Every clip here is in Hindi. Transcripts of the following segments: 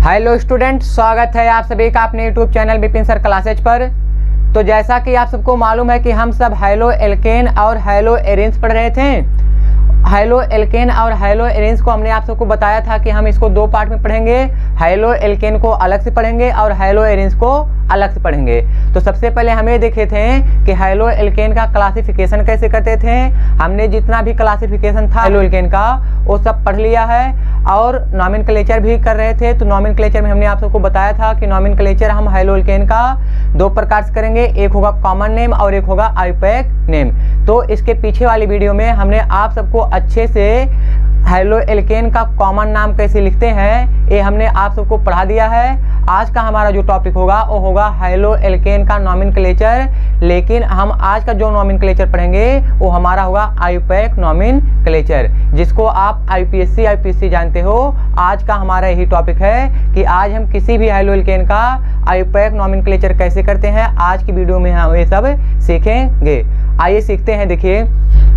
हेलो स्टूडेंट, स्वागत है आप सभी का अपने YouTube channel Vipin sir classes पर। तो जैसा कि आप सबको मालूम है कि हम सब हैलो एल्केन और हैलो एरेंज पढ़ रहे थे। हैलो एल्केन और हैलो एरेंज को हमने आप सबको बताया था कि हम इसको दो पार्ट में पढ़ेंगे। हैलो एल्केन को अलग से पढ़ेंगे और हैलो एरेंज को अलग से पढ़ेंगे। तो सबसे पहले हमें देखे थे कि हैलो एल्केन का क्लासिफिकेशन कैसे करते थे। हमने जितना भी क्लासिफिकेशन था हैलो एल्केन का वो सब पढ़ लिया है और नॉमेनक्लेचर भी कर रहे थे। तो नॉमेनक्लेचर में हमने आप सबको बताया था कि नॉमेनक्लेचर हम हैलो एल्केन का दो प्रकार से करेंगे, एक होगा कॉमन नेम और एक होगा आईयूपैक नेम। तो इसके पीछे वाली वीडियो में हमने आप सबको अच्छे से हैलो एल्केन का कॉमन नाम कैसे लिखते हैं ये हमने आप सबको पढ़ा दिया है। आज का हमारा जो टॉपिक होगा वो होगा हैलो एल्केन का नॉमेनक्लेचर, लेकिन हम आज का जो नॉमेनक्लेचर पढ़ेंगे वो हमारा होगा आईयूपैक नॉमेनक्लेचर, जिसको आप आईपीएससी आईपीसी जानते हो। आज का हमारा यही टॉपिक है कि आज हम किसी भी हैलो एल्केन का आईयूपैक नॉमेनक्लेचर कैसे करते हैं, आज की वीडियो में हम ये सब सीखेंगे। आइए सीखते हैं।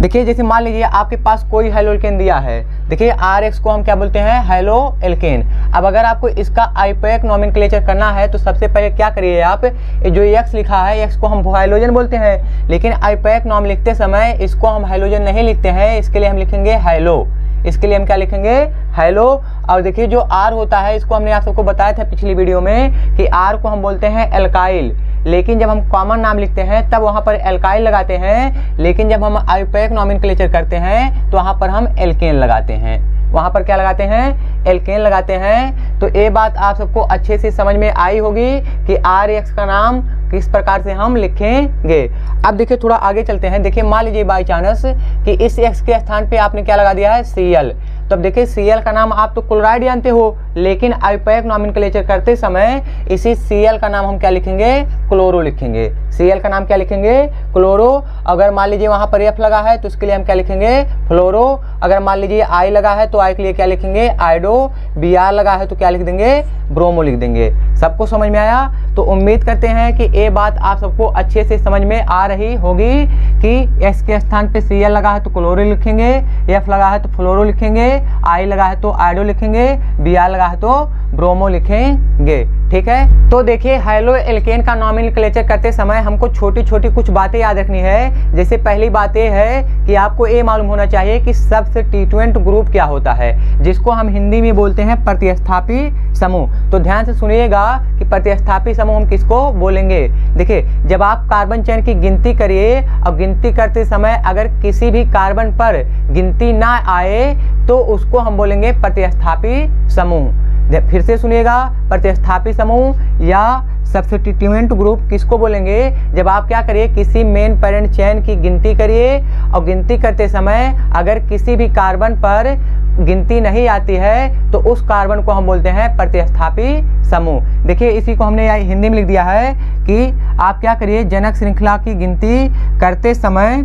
देखिए जैसे मान लीजिए आपके पास कोई हैलो एल्केन दिया है। देखिए RX को हम क्या बोलते हैं, हैलो एल्केन। अब अगर आपको इसका आईयूपैक नॉमेनक्लेचर करना है तो सबसे पहले क्या करिए आप, जो X लिखा है X को हम हाइड्रोजन बोलते हैं, लेकिन आईयूपैक नाम लिखते समय इसको हम हाइड्रोजन नहीं लिखते हैं, इसके लिए हम लिखेंगे हैलो। इसके लिए हम क्या लिखेंगे, हैलो। और देखिए जो R होता है इसको हमने आप सबको बताया था पिछली वीडियो में कि R को हम बोलते हैं एल्काइल, लेकिन जब हम कॉमन नाम लिखते हैं तब वहाँ पर एल्काइल लगाते हैं, लेकिन जब हम आईयूपैक नॉमेनक्लेचर करते हैं तो वहाँ पर हम एल्केन लगाते हैं। वहाँ पर क्या लगाते हैं, एल्केन लगाते हैं। तो ये बात आप सबको अच्छे से समझ में आई होगी कि RX का नाम किस प्रकार से हम लिखेंगे। अब देखिए थोड़ा आगे चलते हैं। देखिए मान लीजिए बाई चांस कि इस X के स्थान पे आपने क्या लगा दिया है, Cl। तो अब देखिए Cl का नाम आप तो क्लोराइड जानते हो, लेकिन आईयूपैक नॉमेनक्लेचर करते समय इसी Cl का नाम हम क्या लिखेंगे, क्लोरो लिखेंगे। Cl का नाम क्या लिखेंगे, क्लोरो। अगर मान लीजिए वहाँ पर F लगा है तो उसके लिए हम क्या लिखेंगे, फ्लोरो। अगर मान लीजिए I लगा है तो I के लिए क्या लिखेंगे, आइडो। Br लगा है तो क्या लिख देंगे, ब्रोमो लिख देंगे। सबको समझ में आया? तो उम्मीद करते हैं कि ये बात आप सबको अच्छे से समझ में आ रही होगी कि S के स्थान पे Cl लगा है तो क्लोरो लिखेंगे, F लगा है तो फ्लोरो लिखेंगे, I लगा है तो आइडो लिखेंगे, Br लगा है तो ब्रोमो लिखेंगे। ठीक है। तो देखिए हैलो एल्केन का नॉमेनक्लेचर करते समय हमको छोटी छोटी कुछ बातें याद रखनी है। जैसे पहली बात ये है कि आपको ये मालूम होना चाहिए कि सबस्टिट्यूएंट ग्रुप क्या होता है, जिसको हम हिंदी में बोलते हैं प्रतिस्थापी समूह। तो ध्यान से सुनिएगा कि प्रतिस्थापी समूह हम किसको बोलेंगे। देखिए जब आप कार्बन चेन की गिनती करिए और गिनती करते समय अगर किसी भी कार्बन पर गिनती ना आए तो उसको हम बोलेंगे प्रतिस्थापी समूह। फिर से सुनिएगा, प्रतिस्थापी समूह या सब्स्टिट्यूएंट ग्रुप किसको बोलेंगे, जब आप क्या करिए किसी मेन पेरेंट चेन की गिनती करिए और गिनती करते समय अगर किसी भी कार्बन पर गिनती नहीं आती है तो उस कार्बन को हम बोलते हैं प्रतिस्थापी समूह। देखिए इसी को हमने हिंदी में लिख दिया है कि आप क्या करिए, जनक श्रृंखला की गिनती करते समय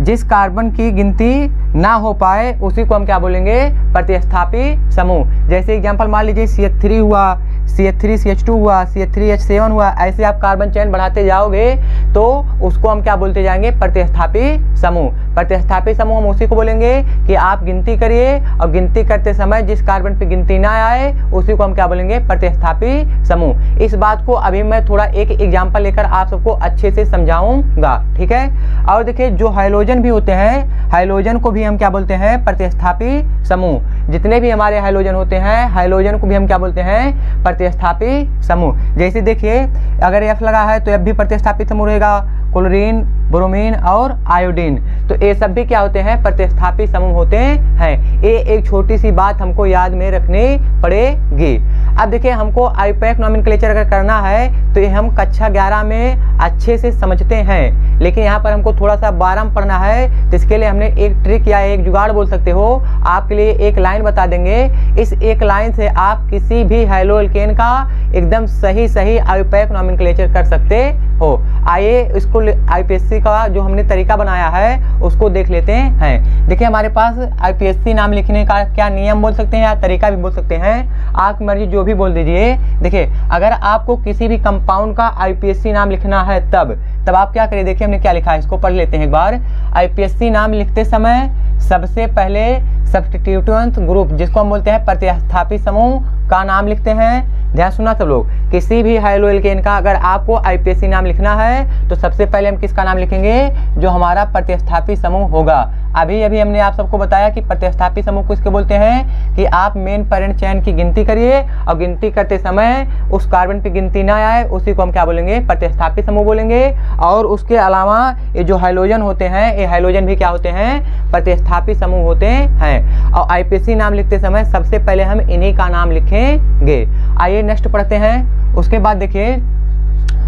जिस कार्बन की गिनती ना हो पाए उसी को हम क्या बोलेंगे, प्रतिस्थापी समूह। जैसे एग्जांपल मान लीजिए CH3 हुआ, CH3 CH2 हुआ, CH3H7 हुआ, ऐसे आप कार्बन चेन बढ़ाते जाओगे तो उसको हम क्या बोलते जाएंगे, प्रतिस्थापी समूह। प्रतिस्थापी समूह हम उसी को बोलेंगे कि आप गिनती करिए और गिनती करते समय जिस कार्बन पे गिनती ना आए उसी को हम क्या बोलेंगे, प्रतिस्थापी समूह। इस बात को अभी मैं थोड़ा एक एग्जाम्पल लेकर आप सबको अच्छे से समझाऊंगा। ठीक है। और देखिए जो हाइड्रोजन भी होते हैं, हाइड्रोजन को भी हम क्या बोलते हैं, प्रतिस्थापी समूह। जितने भी हमारे हाइड्रोजन होते हैं हाइड्रोजन को भी हम क्या बोलते हैं, प्रतिस्थापी समूह। जैसे देखिए अगर F लगा है तो F भी प्रतिस्थापी समूह रहेगा, क्लोरीन, ब्रोमीन और आयोडीन। तो ये सब भी क्या होते हैं, प्रतिस्थापी समूह होते हैं। ये एक छोटी सी बात हमको याद में रखनी पड़ेगी। अब देखिए हमको आईयूपैक नॉमेनक्लेचर अगर करना है तो ये हम कक्षा 11 में अच्छे से समझते हैं, लेकिन यहाँ पर हमको थोड़ा सा बारम पढ़ना है। तो इसके लिए हमने एक ट्रिक या एक जुगाड़ बोल सकते हो, आपके लिए एक लाइन बता देंगे। इस एक लाइन से आप किसी भी हैलो एल्केन का एकदम सही आईयूपैक नॉमेनक्लेचर कर सकते हो। आइए इसको आईपीएससी का जो हमने तरीका बनाया है उसको देख लेते हैं। देखिए हमारे पास आईपीएससी नाम लिखने का क्या नियम बोल सकते हैं या तरीका भी बोल सकते हैं, आपकी मर्जी जो भी बोल दीजिए। देखिए अगर आपको किसी भी कंपाउंड का आईपीएससी नाम लिखना है तब तब आप क्या करिए, देखिए हमने क्या लिखा है, इसको पढ़ लेते हैं एक बार। आईपीएससी नाम लिखते समय सबसे पहले सब्स्टिट्यूएंट ग्रुप, जिसको हम बोलते हैं प्रतिस्थापी समूह का नाम लिखते हैं। ध्यान सुनना सब लोग, किसी भी हाइलो एल्केन का अगर आपको आईपीएससी नाम लिखना है तो सबसे पहले हम किसका नाम लिखेंगे, जो हमारा प्रतिस्थापी समूह होगा। अभी अभी हमने आप सबको बताया कि प्रतिस्थापी समूह को इसके बोलते हैं कि आप मेन पेरेंट चेन की गिनती करिए और गिनती करते समय उस कार्बन पे गिनती ना आए, उसी को हम क्या बोलेंगे, प्रतिस्थापी समूह बोलेंगे। और उसके अलावा ये जो हाइलोजन होते हैं, ये हाइलोजन भी क्या होते हैं, प्रतिस्थापी समूह होते हैं। और आईपीएससी नाम लिखते समय सबसे पहले हम इन्हीं का नाम लिखेंगे। आइए नेक्स्ट पढ़ते हैं। उसके बाद देखिए,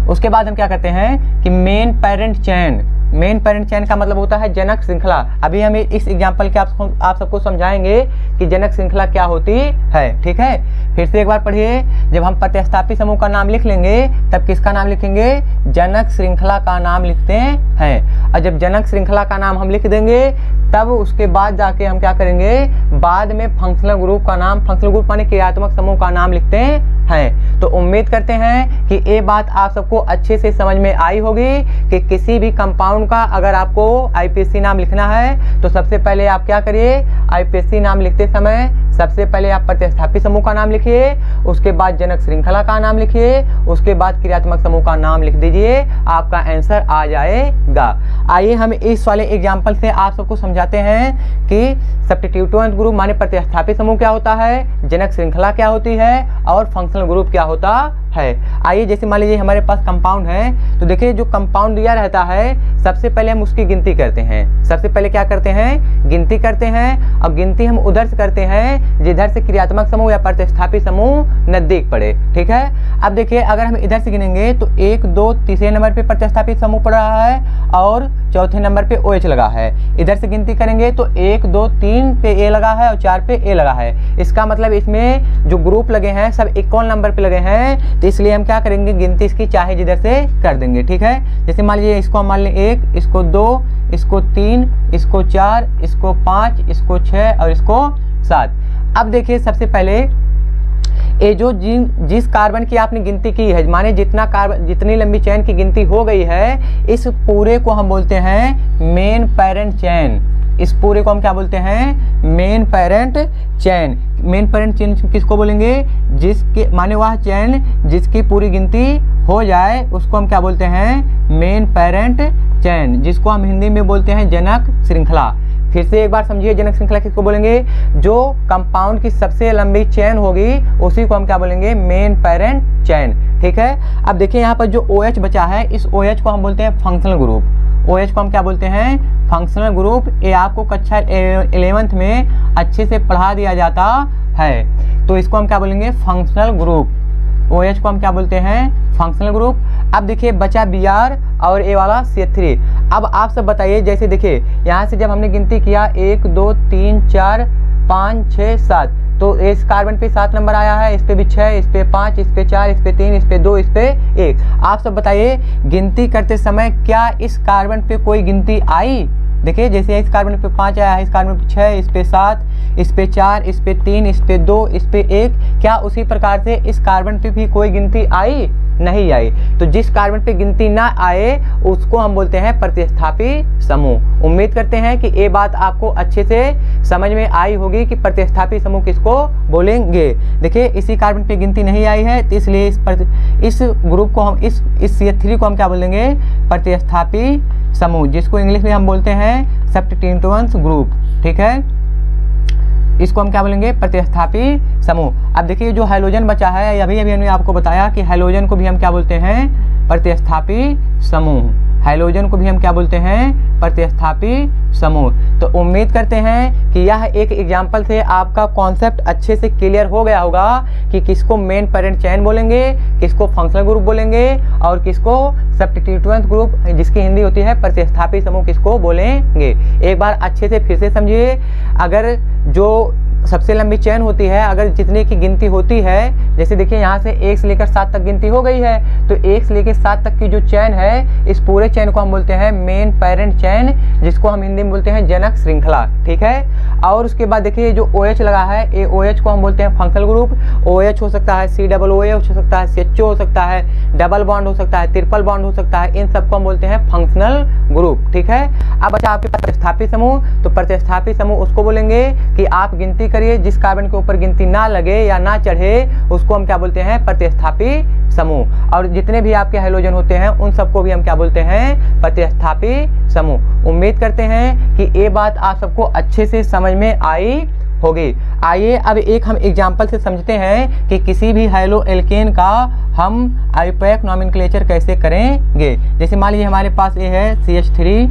उसके बाद हम क्या करते हैं कि main parent chain, main parent chain का मतलब होता है जनक श्रृंखला। अभी हम इस एग्जाम्पल के आप सबको समझाएंगे कि जनक श्रृंखला क्या होती है। ठीक है, फिर से एक बार पढ़िए। जब हम प्रतिस्थापी समूह का नाम लिख लेंगे तब किसका नाम लिखेंगे, जनक श्रृंखला का नाम लिखते हैं। और जब जनक श्रृंखला का नाम हम लिख देंगे तब उसके बाद जाके हम क्या करेंगे, बाद में फंक्शनल ग्रुप का नाम, फंक्शनल ग्रुप माने क्रियात्मक समूह का नाम लिखते हैं। तो उम्मीद करते हैं कि ये बात आप सबको अच्छे से समझ में आई होगी कि किसी भी कंपाउंड का अगर आपको आईपीएससी नाम लिखना है तो सबसे पहले आप क्या करिए, आईपीएससी नाम लिखते समय सबसे पहले आप प्रतिस्थापी समूह का नाम लिखिए, उसके बाद जनक श्रृंखला का नाम लिखिए, उसके बाद क्रियात्मक समूह का नाम लिख दीजिए, आपका आंसर आ जाएगा। आइए हम इस वाले एग्जाम्पल से आप सबको समझाते हैं कि सब्स्टिट्यूएंट ग्रुप माने प्रतिस्थापी समूह क्या होता है, जनक श्रृंखला क्या होती है और फंक्शनल ग्रुप क्या होता है। आइए जैसे मान लीजिए हमारे पास कंपाउंड है, तो देखिए जो कंपाउंड दिया रहता है सबसे पहले हम उसकी गिनती करते हैं। सबसे पहले क्या करते हैं, गिनती करते हैं। और गिनती हम उधर से करते हैं जिधर से क्रियात्मक समूह या प्रतिस्थापी समूह नजदीक पड़े। ठीक है, अब देखिए अगर हम इधर से गिनेंगे तो 1 2 तीसरे नंबर पे प्रतिस्थापी समूह पड़ रहा है और चौथे नंबर पे OH लगा है। इधर से गिनती करेंगे तो 1 2 3 पे A लगा है और 4 पे A लगा है। इसका मतलब इसमें जो ग्रुप लगे हैं सब इक्वल नंबर पे लगे हैं, तो इसलिए हम क्या करेंगे, गिनती इसकी चाहे जिधर से कर देंगे। ठीक है, जैसे मान लीजिए इसको हम मान लें 1, इसको 2, इसको 3, इसको 4, इसको 5, इसको 6 और इसको 7। अब देखिए सबसे पहले ये जो जिस कार्बन की आपने गिनती की है, माने जितना कार्बन, जितनी लंबी चेन की गिनती हो गई है, इस पूरे को हम बोलते हैं मेन पेरेंट चेन। इस पूरे को हम क्या बोलते हैं, main parent chain. Main parent chain किसको बोलेंगे, जिसके माने वह चेन जिसकी पूरी गिनती हो जाए उसको हम क्या बोलते हैं, मेन पेरेंट चेन, जिसको हम हिंदी में बोलते हैं जनक श्रृंखला। फिर से एक बार समझिए, जनक श्रृंखला किसको बोलेंगे, जो कंपाउंड की सबसे लंबी चेन होगी उसी को हम क्या बोलेंगे, मेन पेरेंट चेन। ठीक है, अब देखिए यहाँ पर जो OH बचा है, इस OH को हम बोलते हैं फंक्शनल ग्रुप। OH को हम क्या बोलते हैं, फंक्शनल ग्रुप। ये आपको कक्षा 11th में अच्छे से पढ़ा दिया जाता है, तो इसको हम क्या बोलेंगे, फंक्शनल ग्रुप। OH को हम क्या बोलते हैं, फंक्शनल ग्रुप। अब देखिए बचा Br और ये वाला CH3। अब आप सब बताइए, जैसे देखिए यहाँ से जब हमने गिनती किया 1 2 3 4 5 6 7, तो इस कार्बन पे 7 नंबर आया है, इस पे भी 6, इस पे 5, इस पे 4, इस पे 3, इस पे 2, इस पे 1। आप सब बताइए गिनती करते समय क्या इस कार्बन पे कोई गिनती आई। देखिए जैसे इस कार्बन पे 5 आया है, इस कार्बन पे 6, इस पे 7, इस पे 4, इस पे 3, इस पे 2, इस पे 1, क्या उसी प्रकार से इस कार्बन पे भी कोई गिनती आई, नहीं आई। तो जिस कार्बन पे गिनती ना आए उसको हम बोलते हैं प्रतिस्थापी समूह। उम्मीद करते हैं कि ये बात आपको अच्छे से समझ में आई होगी कि प्रतिस्थापी समूह किसको बोलेंगे। देखिए इसी कार्बन पे गिनती नहीं आई है, तो इसलिए इस ग्रुप को हम इस CH3 को हम क्या बोलेंगे, प्रतिस्थापी समूह, जिसको इंग्लिश में हम बोलते हैं सब्स्टिट्यूएंट ग्रुप। ठीक है, इसको हम क्या बोलेंगे, प्रतिस्थापी समूह। अब देखिए जो हाइड्रोजन बचा है, अभी हमने आपको बताया कि हाइड्रोजन को भी हम क्या बोलते हैं, प्रतिस्थापी समूह। हाइड्रोजन को भी हम क्या बोलते हैं, प्रतिस्थापी समूह। तो उम्मीद करते हैं कि यह एक एग्जाम्पल से आपका कॉन्सेप्ट अच्छे से क्लियर हो गया होगा कि किसको मेन पेरेंट चेन बोलेंगे, किसको फंक्शनल ग्रुप बोलेंगे और किसको सब्स्टिट्यूएंट ग्रुप, जिसकी हिंदी होती है प्रतिस्थापी समूह, किसको बोलेंगे। एक बार अच्छे से फिर से समझिए। अगर जो सबसे लंबी चेन होती है, अगर जितने की गिनती होती है, जैसे देखिए यहाँ से 1 से लेकर 7 तक गिनती हो गई है, तो 1 से लेकर 7 तक की जो चेन है, इस पूरे चेन को हम बोलते हैं मेन पेरेंट चेन, जिसको हम हिंदी में बोलते हैं जनक श्रृंखला। ठीक है। और उसके बाद देखिए जो OH लगा है, ये OH को हम बोलते हैं फंक्शनल ग्रुप। OH हो सकता है COOH हो सकता है, CHO हो सकता है, डबल बॉन्ड हो सकता है, ट्रिपल बॉन्ड हो सकता है, इन सबको हम बोलते हैं फंक्शनल ग्रुप। ठीक है। अब बचा आपके पास प्रतिस्थापी समूह, तो प्रतिस्थापी समूह उसको बोलेंगे कि आप गिनती करिए, जिस कार्बन के ऊपर गिनती ना लगे या ना चढ़े उसको हम क्या बोलते हैं, प्रतिस्थापी समूह। और जितने भी आपके हाइड्रोजन होते हैं उन सबको भी हम क्या बोलते हैं, प्रतिस्थापी समूह। उम्मीद करते हैं कि ये बात आप सबको अच्छे से समझ में आई होगी। आइए अब एक हम एग्जाम्पल से समझते हैं कि किसी भी हाइलो एल्केन का हम आईयूपैक नॉमेनक्लेचर कैसे करेंगे। जैसे मान लीजिए हमारे पास ये है CH3,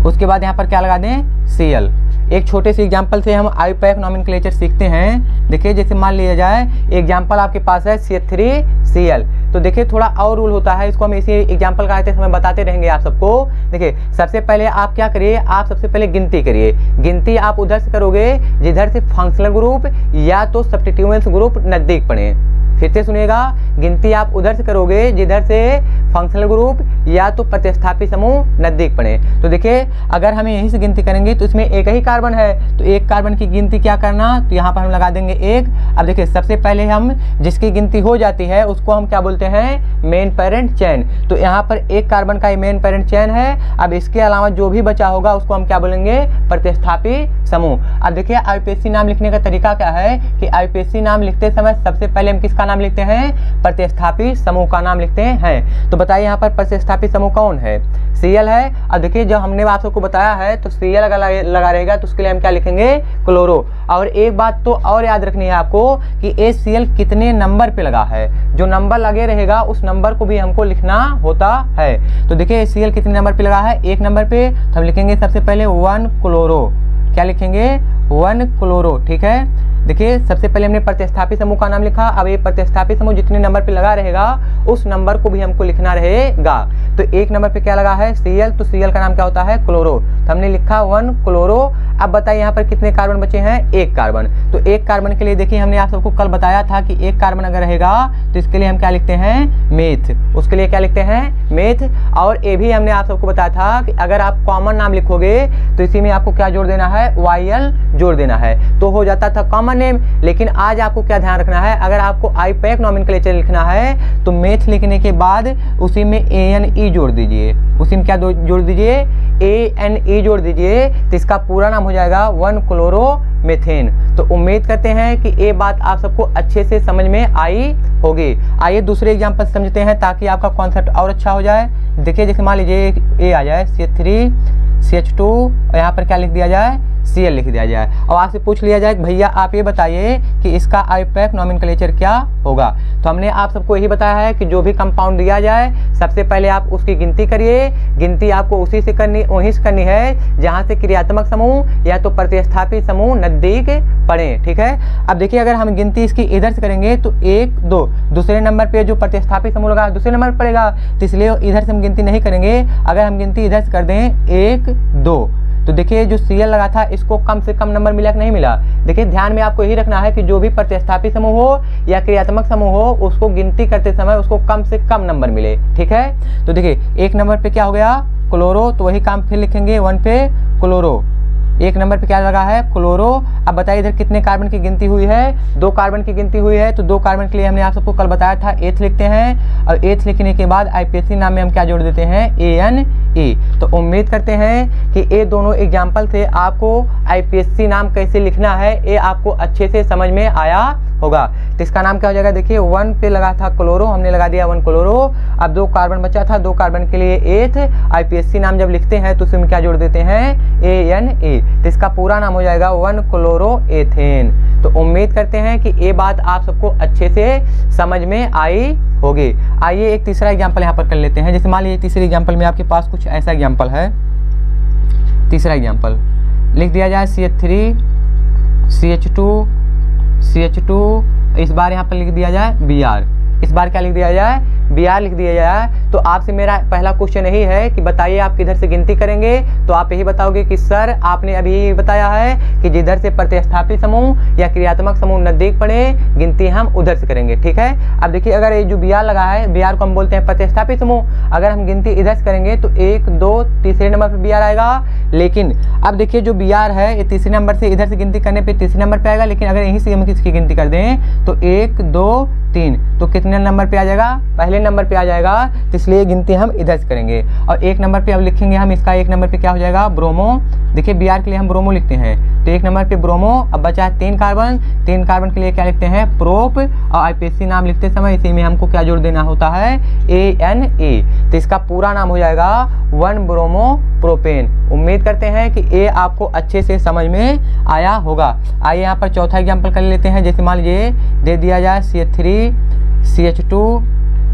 उसके बाद यहाँ पर क्या लगा दें, Cl। एक छोटे से एग्जाम्पल से हम आईयूपैक नॉमेनक्लेचर सीखते हैं। देखिए जैसे मान लिया जाए एग्जाम्पल आपके पास है CH3Cl, तो देखिए थोड़ा और रूल होता है, इसको हम इसी एग्जाम्पल का आते समय बताते रहेंगे आप सबको। देखिए सबसे पहले आप क्या करिए, आप सबसे पहले गिनती करिए। गिनती आप उधर से करोगे जिधर से फंक्शनल ग्रुप या तो सब्स्टिट्यूएंट्स ग्रुप नजदीक पड़े। फिर से सुनिएगा, गिनती आप उधर से करोगे जिधर से फंक्शनल ग्रुप या तो प्रतिस्थापी समूह नजदीक पड़े। तो देखिए अगर हमें यहीं से गिनती करेंगे तो इसमें एक ही कार्बन है, तो एक कार्बन की गिनती क्या करना, तो यहाँ पर हम लगा देंगे 1। अब देखिए सबसे पहले हम जिसकी गिनती हो जाती है उसको हम क्या बोलते हैं, मेन पेरेंट चेन। तो यहाँ पर एक कार्बन का मेन पेरेंट चेन है। अब इसके अलावा जो भी बचा होगा उसको हम क्या बोलेंगे, प्रतिस्थापी समूह। अब देखिए आईयूपीएसी नाम लिखने का तरीका क्या है कि आईयूपीएसी नाम लिखते समय सबसे पहले हम किसका नाम लिखते हैं, प्रतिस्थापी समूह का नाम लिखते हैं। तो बताइए यहाँ पर प्रतिस्थापी समूह कौन है, Cl है। अब देखिए जब हमने आप सबको बताया है तो Cl अगर लगा रहेगा तो उसके लिए हम क्या लिखेंगे, क्लोरो। और एक बात तो और याद रखनी है आपको कि ये Cl कितने नंबर पे लगा है, जो नंबर लगे रहेगा उस नंबर को भी हमको लिखना होता है। तो देखिए Cl कितने नंबर पे लगा है, 1 नंबर पे, तो हम लिखेंगे सबसे पहले 1 क्लोरो। क्या लिखेंगे, 1 क्लोरो। ठीक है। देखिए सबसे पहले हमने प्रतिस्थापी समूह का नाम लिखा। अब ये प्रतिस्थापी समूह जितने नंबर पे लगा रहेगा उस नंबर को भी हमको लिखना रहेगा। तो 1 नंबर पे क्या लगा है, Cl, तो Cl का नाम क्या होता है, क्लोरो। तो हमने लिखा 1 क्लोरो। अब बताइए यहाँ पर कितने कार्बन बचे हैं, 1 कार्बन। तो 1 कार्बन के लिए देखिए हमने आप सबको कल बताया था कि 1 कार्बन अगर रहेगा तो इसके लिए हम क्या लिखते हैं, मेथ। उसके लिए क्या लिखते हैं, मेथ। और ये भी हमने आप सबको बताया था कि अगर आप कॉमन नाम लिखोगे तो इसी में आपको क्या जोड़ देना है, YL जोड़ देना है, तो हो जाता था कॉमन नेम। लेकिन आज आपको क्या ध्यान रखना है, अगर आपको आईयूपैक नॉमेनक्लेचर लिखना है तो मेथ लिखने के बाद उसी में ANE जोड़ दीजिए। उसी में क्या जोड़ दीजिए, ANE जोड़ दीजिए, तो इसका पूरा नाम हो जाएगा 1 क्लोरो मेथेन। तो उम्मीद करते हैं कि ये बात आप सबको अच्छे से समझ में आई होगी। आइए दूसरे एग्जाम्पल समझते हैं ताकि आपका कॉन्सेप्ट और अच्छा हो जाए। देखिए जैसे मान लीजिए ये आ जाए CH3 CH2 और यहाँ पर क्या लिख दिया जाए, Cl लिख दिया जाए। और आपसे पूछ लिया जाए कि भैया आप ये बताइए कि इसका आईयूपैक नॉमेनक्लेचर क्या होगा। तो हमने आप सबको यही बताया है कि जो भी कंपाउंड दिया जाए सबसे पहले आप उसकी गिनती करिए। गिनती आपको वहीं से करनी है जहाँ से क्रियात्मक समूह या तो प्रतिस्थापी समूह नजदीक पड़े। ठीक है। अब देखिए अगर हम गिनती इसकी इधर से करेंगे तो 1 2, दूसरे नंबर पे जो प्रतिस्थापी समूह लगा दूसरे नंबर पड़ेगा, तो इसलिए इधर से हम गिनती नहीं करेंगे। अगर हम गिनती इधर से कर दें 1 2, तो देखिए जो Cl लगा था इसको कम से कम नंबर मिला कि नहीं मिला। देखिए ध्यान में आपको यही रखना है कि जो भी प्रतिस्थापी समूह हो या क्रियात्मक समूह हो उसको गिनती करते समय उसको कम से कम नंबर मिले। ठीक है। तो देखिए 1 नंबर पे क्या हो गया, क्लोरो, तो वही काम फिर लिखेंगे 1 पे क्लोरो। 1 नंबर पे क्या लगा है, क्लोरो। अब बताइए इधर कितने कार्बन की गिनती हुई है, 2 कार्बन की गिनती हुई है। तो 2 कार्बन के लिए हमने आप सबको कल बताया था एथ लिखते हैं, और एथ लिखने के बाद आईयूपीएसी नाम में हम क्या जोड़ देते हैं, ANE। तो उम्मीद करते हैं कि ये दोनों एग्जाम्पल से आपको आईयूपीएसी नाम कैसे लिखना है ये आपको अच्छे से समझ में आया होगा। तो इसका नाम क्या हो जाएगा, देखिए 1 पे लगा था क्लोरो, हमने लगा दिया 1 क्लोरो। अब 2 कार्बन बचा था, 2 कार्बन के लिए एथ। आईयूपीएसी नाम जब लिखते हैं तो उसमें क्या जोड़ देते हैं, ANE। तो इसका पूरा नाम हो जाएगा 1 क्लोरो एथेन। तो उम्मीद करते हैं कि ये बात आप सबको अच्छे से समझ में आई होगी। आइए एक तीसरा एग्जाम्पल यहाँ पर कर लेते हैं। जैसे मान लीजिए तीसरे एग्जाम्पल में आपके पास कुछ ऐसा एग्जाम्पल है। तीसरा एग्जाम्पल लिख दिया जाए CH3 CH2 इस बार यहाँ पर लिख दिया जाए Br। इस बार क्या लिख दिया जाए Br लिख दिया जाए तो आपसे मेरा पहला क्वेश्चन यही है कि बताइए आप किधर से गिनती करेंगे। तो आप यही बताओगे कि सर आपने अभी यही बताया है कि जिधर से प्रतिस्थापित समूह या क्रियात्मक समूह नजदीक पड़े गिनती हम उधर से करेंगे। ठीक है, अब देखिए अगर ये जो Br लगा है, Br को हम बोलते हैं प्रतिस्थापित समूह। अगर हम गिनती इधर से करेंगे तो 1 2 तीसरे नंबर पर Br आएगा। लेकिन अब देखिए जो Br है ये तीसरे नंबर से इधर से गिनती करने पे तीसरे नंबर पे आएगा। लेकिन अगर यहीं से हम किसकी गिनती कर दें तो 1 2 3 तो कितने नंबर पे आ जाएगा, पहले नंबर पे आ जाएगा। तो इसलिए गिनती हम इधर से करेंगे। और 1 नंबर पे अब लिखेंगे हम, इसका 1 नंबर पे क्या हो जाएगा, ब्रोमो। देखिए Br के लिए हम ब्रोमो लिखते हैं तो 1 नंबर पे ब्रोमो। अब बचा है 3 कार्बन, 3 कार्बन के लिए क्या लिखते हैं, प्रोप। और आईपीएससी नाम लिखते समय इसी में हमको क्या जोड़ देना होता है, ANA। तो इसका पूरा नाम हो जाएगा 1 ब्रोमो प्रोपेन। उम्मीद करते हैं कि ये आपको अच्छे से समझ में आया होगा। आइए यहाँ पर चौथा एग्जाम्पल कर लेते हैं। जैसे मान लीजिए दे दिया जाए CH3 CH2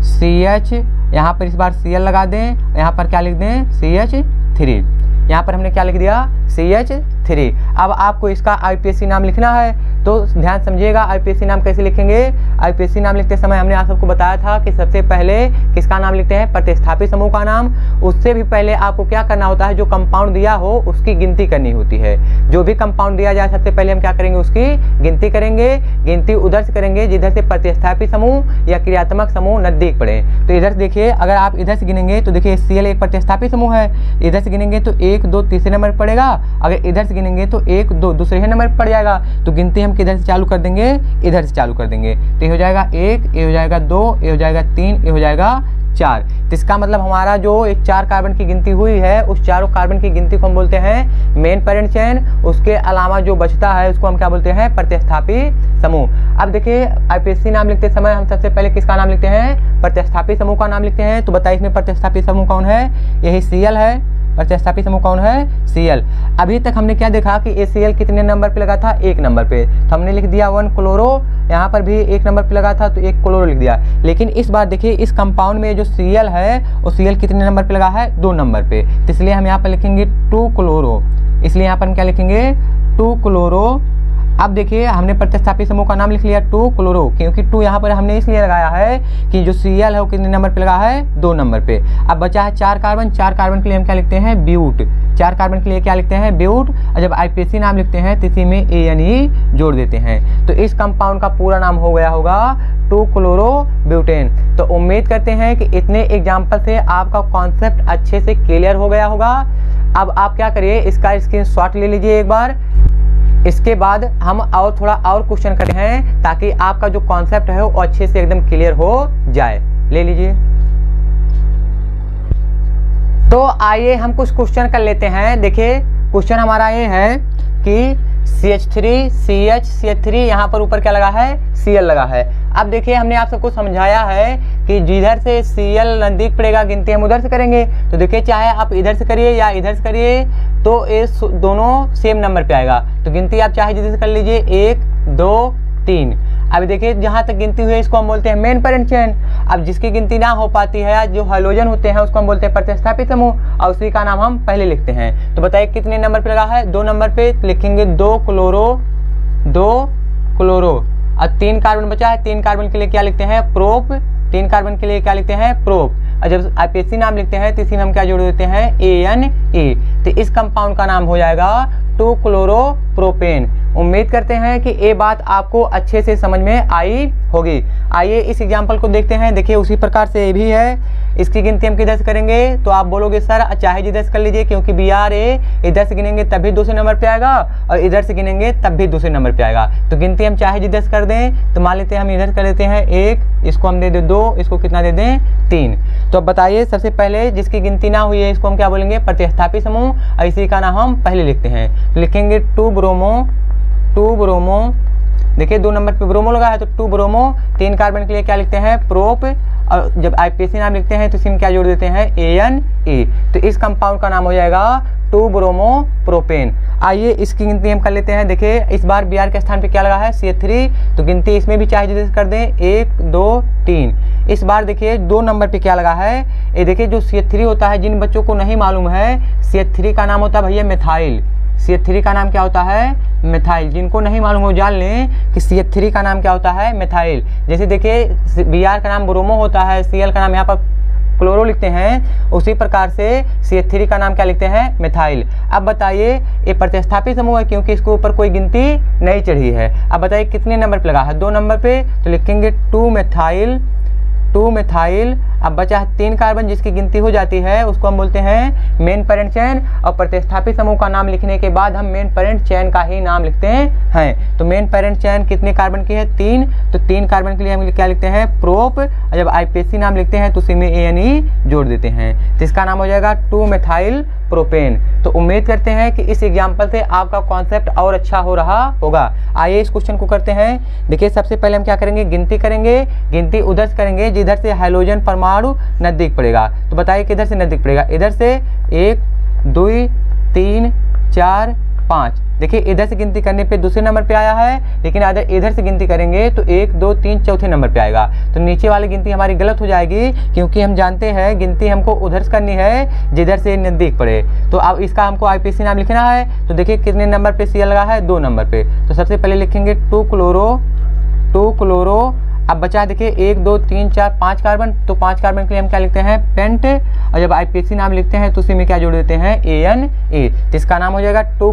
CH, यहाँ पर इस बार Cl लगा दें, यहाँ पर क्या लिख दें, CH3। यहाँ पर हमने क्या लिख दिया, CH3। अब आपको इसका आईपीएससी नाम लिखना है तो ध्यान समझिएगा। आईपीएससी नाम कैसे लिखेंगे, आईपीएससी नाम लिखते समय हमने आप सबको बताया था कि सबसे पहले किसका नाम लिखते हैं, प्रतिस्थापित समूह का नाम। उससे भी पहले आपको क्या करना होता है, जो कंपाउंड दिया हो उसकी गिनती करनी होती है। जो भी कंपाउंड दिया जाए सबसे पहले हम क्या करेंगे, उसकी गिनती करेंगे। गिनती उधर से करेंगे जिधर से प्रतिस्थापित समूह या क्रियात्मक समूह नजदीक पड़े। तो इधर से देखिए, अगर आप इधर से गिनेंगे तो देखिए Cl एक प्रतिस्थापित समूह है, इधर से गिनेंगे तो 1 2 तीसरे नंबर पर पड़ेगा। अगर इधर से गिनेंगे तो 1 2 दूसरे नंबर पर पड़ जाएगा। तो गिनती हम किधर से चालू कर देंगे, इधर से चालू कर देंगे। तो ये हो जाएगा 1, ये हो जाएगा 2, ये हो जाएगा 3, ये हो जाएगा 4। तो इसका मतलब हमारा जो एक 4 कार्बन की गिनती हुई है उस चारों कार्बन की गिनती को हम बोलते हैं मेन पैरेंट चेन। उसके अलावा जो बचता है उसको हम क्या बोलते हैं, प्रतिस्थापित समूह। अब देखिए आईपीएससी नाम लिखते समय हम सबसे पहले किसका नाम लिखते हैं, प्रतिस्थापित समूह का नाम लिखते हैं। तो बताइए इसमें प्रतिस्थापित समूह कौन है, यही Cl है। प्रतिस्थापित समूह कौन है, Cl। अभी तक हमने क्या देखा कि Cl कितने नंबर पे लगा था, 1 नंबर पे। तो हमने लिख दिया 1 क्लोरो, यहाँ पर भी 1 नंबर पे लगा था तो 1 क्लोरो लिख दिया। लेकिन इस बार देखिए इस कंपाउंड में जो Cl है वो Cl कितने नंबर पे लगा है, 2 नंबर पे। तो इसलिए हम यहाँ पर लिखेंगे 2 क्लोरो। इसलिए यहाँ पर हम क्या लिखेंगे, 2 क्लोरो। अब देखिए हमने प्रतिस्थापित समूह का नाम लिख लिया 2 क्लोरो, क्योंकि 2 यहाँ पर हमने इसलिए लगाया है कि जो Cl है वो कितने नंबर पे लगा है, 2 नंबर पे। अब बचा है 4 कार्बन, 4 कार्बन के लिए हम क्या लिखते हैं, ब्यूट। 4 कार्बन के लिए क्या लिखते हैं, ब्यूट। और जब आईपीएससी नाम लिखते हैं तो इसी में ANE जोड़ देते हैं। तो इस कंपाउंड का पूरा नाम हो गया होगा 2 क्लोरो ब्यूटेन। तो उम्मीद करते हैं कि इतने एग्जाम्पल से आपका कॉन्सेप्ट अच्छे से क्लियर हो गया होगा। अब आप क्या करिए, इसका स्क्रीनशॉट ले लीजिए एक बार। इसके बाद हम और थोड़ा और क्वेश्चन करते हैं ताकि आपका जो कॉन्सेप्ट है वो अच्छे से एकदम क्लियर हो जाए। ले लीजिए। तो आइए हम कुछ क्वेश्चन कर लेते हैं। देखिए क्वेश्चन हमारा ये है कि CH3 CH CH3 यहाँ पर ऊपर क्या लगा है, Cl लगा है। अब देखिए हमने आप सबको समझाया है कि जिधर से Cl नजदीक पड़ेगा गिनती हम उधर से करेंगे। तो देखिए चाहे आप इधर से करिए या इधर से करिए तो ये दोनों सेम नंबर पे आएगा। तो गिनती आप चाहे जिधर से कर लीजिए, 1 2 3। अभी देखिए जहाँ तक गिनती हुई है इसको हम बोलते हैं मेन पैरेंट चेन। अब जिसकी गिनती ना हो पाती है, जो हाइड्रोजन होते हैं उसको हम बोलते हैं प्रतिस्थापित समूह, और उसी का नाम हम पहले लिखते हैं। तो बताइए कितने नंबर पे लगा है, 2 नंबर पे। लिखेंगे 2 क्लोरो 2 क्लोरो। और 3 कार्बन बचा है, 3 कार्बन के लिए क्या लिखते हैं, प्रोप। 3 कार्बन के लिए क्या लिखते हैं, प्रोप। और जब आईपीएससी नाम लिखते हैं तो इसी में हम क्या जोड़ देते हैं, ANE। तो इस कंपाउंड का नाम हो जाएगा 2 क्लोरो प्रोपेन। उम्मीद करते हैं कि ये बात आपको अच्छे से समझ में आई होगी। आइए इस एग्जाम्पल को देखते हैं। देखिए उसी प्रकार से ये भी है। इसकी गिनती हम किधर से करेंगे, तो आप बोलोगे सर चाहे जिधर से कर लीजिए, क्योंकि Br इधर से गिनेंगे तब भी दूसरे नंबर पे आएगा और इधर से गिनेंगे तब भी दूसरे नंबर पे आएगा। तो गिनती हम चाहे जिधर से कर दें। तो मान लेते हैं हम इधर कर लेते हैं 1, इसको हम दे दें 2, इसको कितना दे दें 3। तो अब बताइए सबसे पहले जिसकी गिनती ना हुई है इसको हम क्या बोलेंगे, प्रतिस्थापित समूह, और इसी का नाम हम पहले लिखते हैं। तो लिखेंगे 2 ब्रोमो। देखिए 2 नंबर पे ब्रोमो लगा है तो 2 ब्रोमो। 3 कार्बन के लिए क्या लिखते हैं, प्रोप। और जब आईपीएससी नाम लिखते हैं तो इसमें क्या जोड़ देते हैं, ANE। तो इस कंपाउंड का नाम हो जाएगा 2 ब्रोमो प्रोपेन। आइए इसकी गिनती हम कर लेते हैं। देखिए इस बार Br के स्थान पे क्या लगा है, CH3। तो गिनती इसमें भी चाहे जिधर कर दें, 1 2 3। इस बार देखिए 2 नंबर पे क्या लगा है, ये देखिए जो CH3 होता है, जिन बच्चों को नहीं मालूम है, CH3 का नाम होता है भैया मिथाइल। CH3 का नाम क्या होता है मिथाइल। जिनको नहीं मालूम हो जान लें कि CH3 का नाम क्या होता है मिथाइल। जैसे देखिए Br का नाम ब्रोमो होता है, Cl का नाम यहाँ पर क्लोरो लिखते हैं, उसी प्रकार से CH3 का नाम क्या लिखते हैं मिथाइल। अब बताइए ये प्रतिस्थापित समूह है क्योंकि इसके ऊपर कोई गिनती नहीं चढ़ी है। अब बताइए कितने नंबर पे लगा है, 2 नंबर पे, तो लिखेंगे 2 मिथाइल। अब बचा है 3 कार्बन जिसकी गिनती हो जाती है, उसको हम बोलते हैं मेन पेरेंट चेन। और प्रतिस्थापित समूह का नाम लिखने के बाद हम मेन पेरेंट चेन का ही नाम लिखते हैं। तो मेन पेरेंट चेन कितने कार्बन की है 3, तो 3 कार्बन के लिए हम क्या लिखते हैं प्रोप। और जब IPC नाम लिखते हैं तो उसी में ANE जोड़ देते हैं, तो इसका नाम हो जाएगा 2 मिथाइल प्रोपेन। तो उम्मीद करते हैं कि इस एग्जाम्पल से आपका कॉन्सेप्ट और अच्छा हो रहा होगा। आइए इस क्वेश्चन को करते हैं। देखिए सबसे पहले हम क्या करेंगे, गिनती करेंगे। गिनती उधर से करेंगे जिधर से हाइड्रोजन परमाणु नजदीक पड़ेगा। तो बताइए किधर से नजदीक पड़ेगा, इधर से 1 2 3 4 5। देखिए इधर से गिनती करने पे दूसरे नंबर पे आया है, लेकिन अगर इधर से गिनती करेंगे तो 1 2 3 चौथे नंबर पे आएगा। तो नीचे वाली गिनती हमारी गलत हो जाएगी क्योंकि हम जानते हैं गिनती हमको उधर से करनी है जिधर से नज़दीक पड़े। तो अब इसका हमको IPC नाम लिखना है। तो देखिए कितने नंबर पे Cl लगा है, 2 नंबर पे। तो सबसे पहले लिखेंगे 2 क्लोरो। अब बचा देखिए 1 2 3 4 5 कार्बन, तो 5 कार्बन के लिए हम क्या लिखते हैं पेंट। और जब IPC नाम लिखते हैं तो उसी में क्या जोड़ देते हैं ANA, तो इसका नाम हो जाएगा 2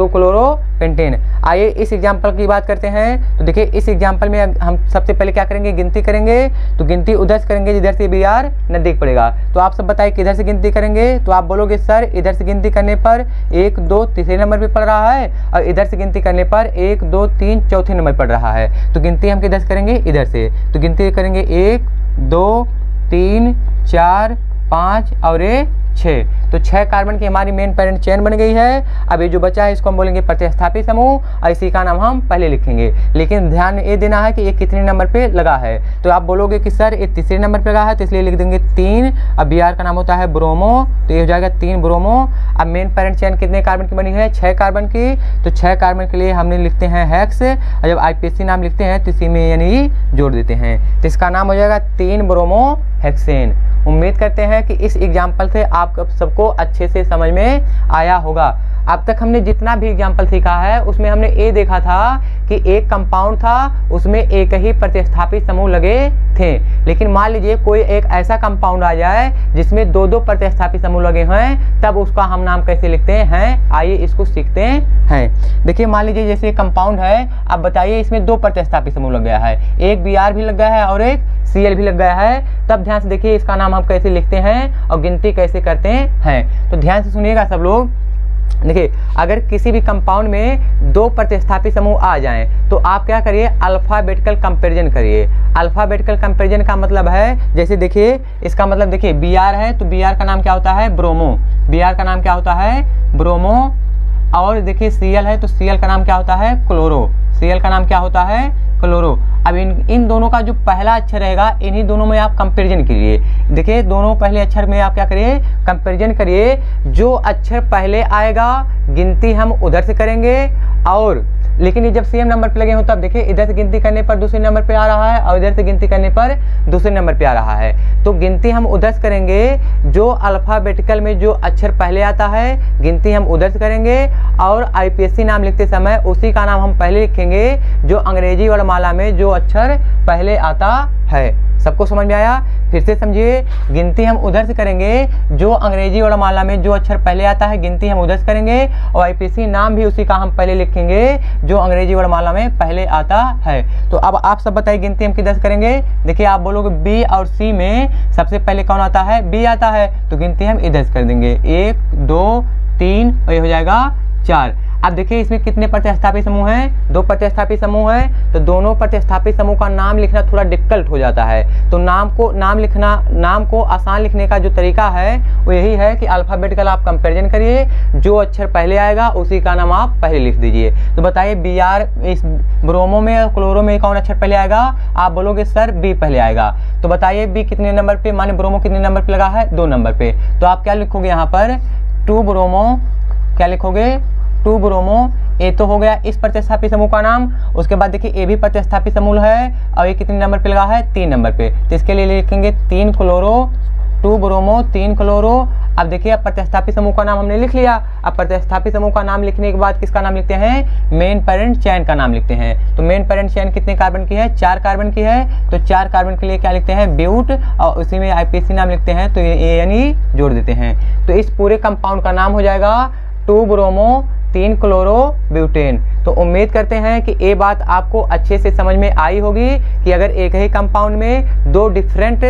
क्लोरोपेंटेन। आइए इस एग्जाम्पल की बात करते हैं। तो देखिए इस एग्जाम्पल में हम सबसे पहले क्या करेंगे, गिनती करेंगे। तो गिनती उधर से करेंगे जिधर से Br नजदीक पड़ेगा। तो आप सब बताइए किधर से गिनती करेंगे, तो आप बोलोगे सर इधर से गिनती करने पर 1 2 तीसरे नंबर पे पड़ रहा है, और इधर से गिनती करने पर 1 2 3 चौथे नंबर पड़ रहा है। तो गिनती हम किधर से करेंगे, इधर से। तो गिनती करेंगे 1 2 3 4 5 और 6। तो 6 कार्बन की हमारी मेन पेरेंट चेन बन गई है। अब ये जो बचा है इसको हम बोलेंगे प्रतिस्थापित समूह, और इसी का नाम हम पहले लिखेंगे। लेकिन ध्यान ये देना है कि ये कितने नंबर पे लगा है। तो आप बोलोगे कि सर ये तीसरे नंबर पे लगा है, तो इसलिए लिख देंगे 3। अब Br का नाम होता है ब्रोमो, तो ये हो जाएगा 3 ब्रोमो। अब मेन पेरेंट चेन कितने कार्बन की बनी है, 6 कार्बन की। तो 6 कार्बन के लिए हमने लिखते हैं हेक्स। और जब IPC नाम लिखते हैं तो इसी में यानी जोड़ देते हैं, तो इसका नाम हो जाएगा 3 ब्रोमो हेक्सेन। उम्मीद करते हैं कि इस एग्जाम्पल से आप सबको अच्छे से समझ में आया होगा। अब तक हमने जितना भी एग्जाम्पल सीखा है उसमें हमने ये देखा था कि एक कंपाउंड था, उसमें एक ही प्रतिस्थापित समूह लगे थे। लेकिन मान लीजिए कोई एक ऐसा कंपाउंड आ जाए जिसमें 2 प्रतिस्थापित समूह लगे हैं, तब उसका हम नाम कैसे लिखते हैं, आइए इसको सीखते हैं। देखिए मान लीजिए जैसे कंपाउंड है, अब बताइए इसमें 2 प्रतिस्थापित समूह लग गया है, एक Br भी लग गया है और एक Cl भी लग गया है। तब ध्यान से देखिए इसका नाम हम कैसे लिखते हैं और गिनती कैसे करते हैं। तो ध्यान से सुनिएगा सब लोग। देखिए अगर किसी भी कंपाउंड में 2 प्रतिस्थापित समूह आ जाएं, तो आप क्या करिए, अल्फाबेटिकल कंपैरिजन करिए। अल्फाबेटिकल कंपैरिजन का मतलब है, जैसे देखिए इसका मतलब देखिए Br है तो Br का नाम क्या होता है ब्रोमो, Br का नाम क्या होता है ब्रोमो। और देखिए Cl है तो Cl का नाम क्या होता है क्लोरो, Cl का नाम क्या होता है क्लोरो। अब इन दोनों का जो पहला अक्षर रहेगा, इन्हीं दोनों में आप कंपैरिजन करिए। देखिए दोनों पहले अक्षर में आप क्या करिए, कंपैरिजन करिए। जो अक्षर पहले आएगा गिनती हम उधर से करेंगे, और लेकिन ये जब सेम नंबर पे लगे हो तब देखिए इधर से गिनती करने पर दूसरे नंबर पे आ रहा है और इधर से गिनती करने पर दूसरे नंबर पे आ रहा है। तो गिनती हम उधर से करेंगे, जो अल्फाबेटिकल में जो अक्षर पहले आता है गिनती हम उधर से करेंगे, और IPSC नाम लिखते समय उसी का नाम हम पहले लिखेंगे जो अंग्रेजी वर्णमाला में जो अक्षर पहले आता है। सबको समझ में आया? फिर से समझिए, गिनती हम उधर से करेंगे, जो अंग्रेजी वर्णमाला में जो अक्षर पहले आता है गिनती हम उधर से करेंगे, और IPSC नाम भी उसी का हम पहले लिखेंगे जो अंग्रेजी वर्णमाला में पहले आता है। तो अब आप सब बताइए गिनती हम किधर से करेंगे। देखिए आप बोलोगे B और C में सबसे पहले कौन आता है, B आता है, तो गिनती हम इधर से कर देंगे 1 2 3 और ये हो जाएगा 4। अब देखिए इसमें कितने प्रतिस्थापित समूह हैं, 2 प्रतिस्थापित समूह हैं। तो दोनों प्रतिस्थापित समूह का नाम लिखना थोड़ा डिफिकल्ट हो जाता है। तो नाम को आसान लिखने का जो तरीका है वो यही है कि अल्फाबेटिकल आप कंपैरिजन करिए, जो अक्षर पहले आएगा उसी का नाम आप पहले लिख दीजिए। तो बताइए Br इस ब्रोमो में और क्लोरो में कौन अक्षर पहले आएगा, आप बोलोगे सर B पहले आएगा। तो बताइए B कितने नंबर पे, माने ब्रोमो कितने नंबर पे लगा है, 2 नंबर पे। तो आप क्या लिखोगे यहाँ पर 2 ब्रोमो, क्या लिखोगे 2 ब्रोमो। ए तो हो गया इस प्रतिस्थापित समूह का नाम। उसके बाद देखिए ए भी प्रतिस्थापित समूह है और ये कितने नंबर पे लगा है, 3 नंबर पे। तो इसके लिए लिखेंगे 3 क्लोरो, 2 ब्रोमो 3 क्लोरो। अब देखिए, अब प्रतिस्थापी समूह का नाम हमने लिख लिया। अब प्रतिस्थापी समूह का नाम लिखने के बाद किसका नाम लिखते हैं? मेन पेरेंट चेन का नाम लिखते हैं। तो मेन पेरेंट चेन कितने कार्बन की है? 4 कार्बन की है। तो 4 कार्बन के लिए क्या लिखते हैं? ब्यूट, और उसी में IPC नाम लिखते हैं, तो ये ANE जोड़ देते हैं। तो इस पूरे कंपाउंड का नाम हो जाएगा 2 ब्रोमो 3 क्लोरो ब्यूटेन। तो उम्मीद करते हैं कि ये बात आपको अच्छे से समझ में आई होगी कि अगर एक ही कंपाउंड में 2 डिफरेंट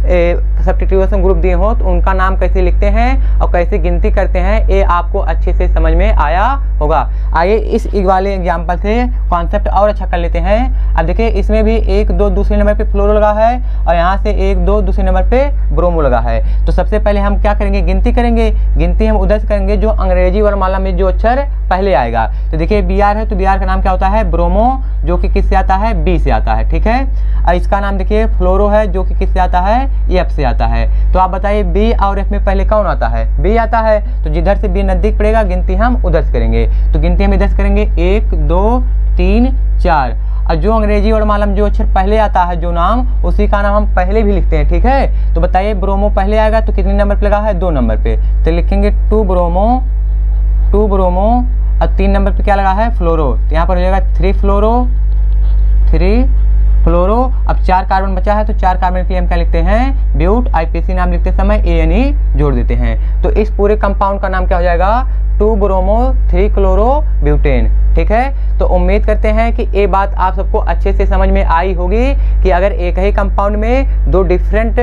सब्स्टिट्यूशन ग्रुप दिए हो तो उनका नाम कैसे लिखते हैं और कैसे गिनती करते हैं, ये आपको अच्छे से समझ में आया होगा। आइए इस वाले एग्जाम्पल से कॉन्सेप्ट और अच्छा कर लेते हैं। अब देखिए, इसमें भी 1 2 दूसरे नंबर पे फ्लोरो लगा है और यहाँ से 1 2 दूसरे नंबर पे ब्रोमो लगा है। तो सबसे पहले हम क्या करेंगे? गिनती करेंगे। गिनती हम उधर से करेंगे जो अंग्रेजी वर्णमाला में जो अक्षर पहले आएगा। तो देखिए, BR है तो BR का नाम क्या होता है? ब्रोमो, जो कि किससे आता है? B से आता है। ठीक है। और इसका नाम देखिए फ्लोरो है, जो कि किससे आता है? F से आता है। तो आप बताइए B और F में पहले कौन आता है? B आता है। तो जिधर से B नजदीक पड़ेगा गिनती हम उधर से करेंगे। तो गिनती हम इधर से करेंगे 1 2 3 4। और जो अंग्रेजी वर्णमाला में जो अक्षर पहले आता है जो नाम, उसी का नाम हम पहले भी लिखते हैं। ठीक है। तो बताइए, ब्रोमो पहले आएगा तो कितने नंबर पे लगा है? 2 नंबर पे। तो लिखेंगे 2 ब्रोमो और 3 नंबर पे क्या लगा है? फ्लोरो। तो यहाँ पर हो जाएगा 3 फ्लोरो। अब 4 कार्बन बचा है तो 4 कार्बन के लिए हम क्या लिखते हैं? ब्यूट। IPC नाम लिखते समय ANE जोड़ देते हैं। तो इस पूरे कंपाउंड का नाम क्या हो जाएगा? 2 ब्रोमो 3 क्लोरो ब्यूटेन। ठीक है। तो उम्मीद करते हैं कि ये बात आप सबको अच्छे से समझ में आई होगी कि अगर एक ही कंपाउंड में 2 डिफरेंट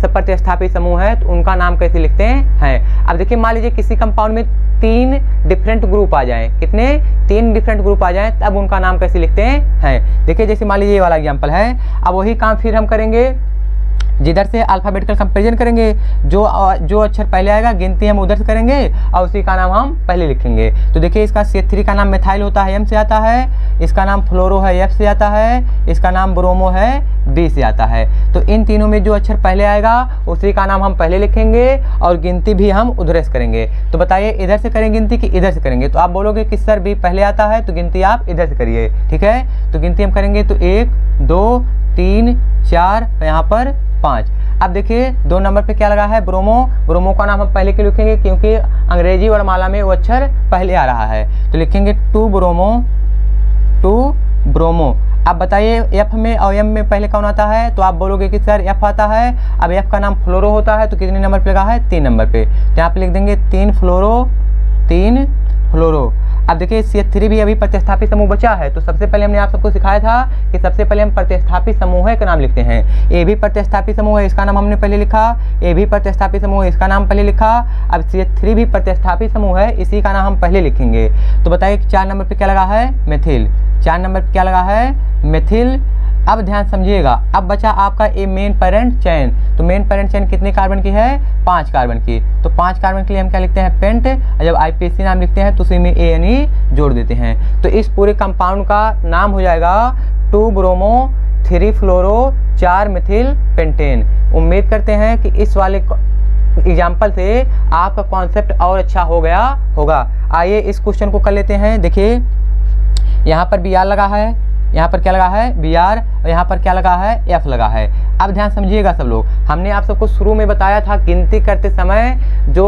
प्रतिस्थापी समूह है तो उनका नाम कैसे लिखते हैं। अब देखिए, मान लीजिए किसी कंपाउंड में 3 डिफरेंट ग्रुप आ जाएं। कितने? 3 डिफरेंट ग्रुप आ जाएं, तब उनका नाम कैसे लिखते हैं। देखिए, जैसे मान लीजिए ये वाला एग्जांपल है। अब वही काम फिर हम करेंगे, जिधर से अल्फाबेटिकल कंपैरिजन करेंगे। जो अक्षर पहले आएगा गिनती हम उधर से करेंगे और उसी का नाम हम पहले लिखेंगे। तो देखिए, इसका C3 का नाम मिथाइल होता है, M से आता है। इसका नाम फ्लोरो है, F से आता है। इसका नाम ब्रोमो है, B से आता है। तो इन तीनों में जो अक्षर पहले आएगा उसी का नाम हम पहले लिखेंगे और गिनती भी हम उधर से करेंगे। तो बताइए, इधर से करें गिनती कि इधर से करेंगे? तो आप बोलोगे कि सर B पहले आता है तो गिनती आप इधर से करिए। ठीक है। तो गिनती हम करेंगे तो 1 2 3 4, यहाँ पर 5। अब देखिए, 2 नंबर पे क्या लगा है? ब्रोमो का नाम हम पहले क्यों लिखेंगे? क्योंकि अंग्रेजी वर्णमाला में वो अक्षर पहले आ रहा है। तो लिखेंगे 2 ब्रोमो। अब बताइए, F में और M में पहले कौन आता है? तो आप बोलोगे कि सर F आता है। अब F का नाम फ्लोरो होता है तो कितने नंबर पे लगा है? 3 नंबर पे। तो यहाँ पे लिख देंगे 3 फ्लोरो। अब देखिए, CH3 भी अभी प्रतिस्थापी समूह बचा है। तो सबसे पहले हमने आप सबको सिखाया था कि सबसे पहले हम प्रतिस्थापी समूह का नाम लिखते हैं। A भी प्रतिस्थापी समूह है, इसका नाम हमने पहले लिखा। A भी प्रतिस्थापी समूह है, इसका नाम पहले लिखा। अब CH3 भी प्रतिस्थापी समूह है, इसी का नाम हम पहले लिखेंगे। तो बताइए, 4 नंबर पे क्या लगा है? मेथिल। 4 नंबर पे क्या लगा है? मेथिल। अब ध्यान समझिएगा, अब बचा आपका ए मेन पेरेंट चेन। तो मेन पेरेंट चेन कितने कार्बन की है? 5 कार्बन की। तो 5 कार्बन के लिए हम क्या लिखते हैं? पेंट। और जब IPC नाम लिखते हैं तो उसी में ANE जोड़ देते हैं। तो इस पूरे कंपाउंड का नाम हो जाएगा 2 ब्रोमो 3 फ्लोरो 4 मिथिल पेंटेन। उम्मीद करते हैं कि इस वाले एग्जाम्पल से आपका कॉन्सेप्ट और अच्छा हो गया होगा। आइए इस क्वेश्चन को कर लेते हैं। देखिए, यहाँ पर BR लगा है, यहाँ पर क्या लगा है? BR, और यहाँ पर क्या लगा है? F लगा है। अब ध्यान समझिएगा सब लोग, हमने आप सबको शुरू में बताया था गिनती करते समय जो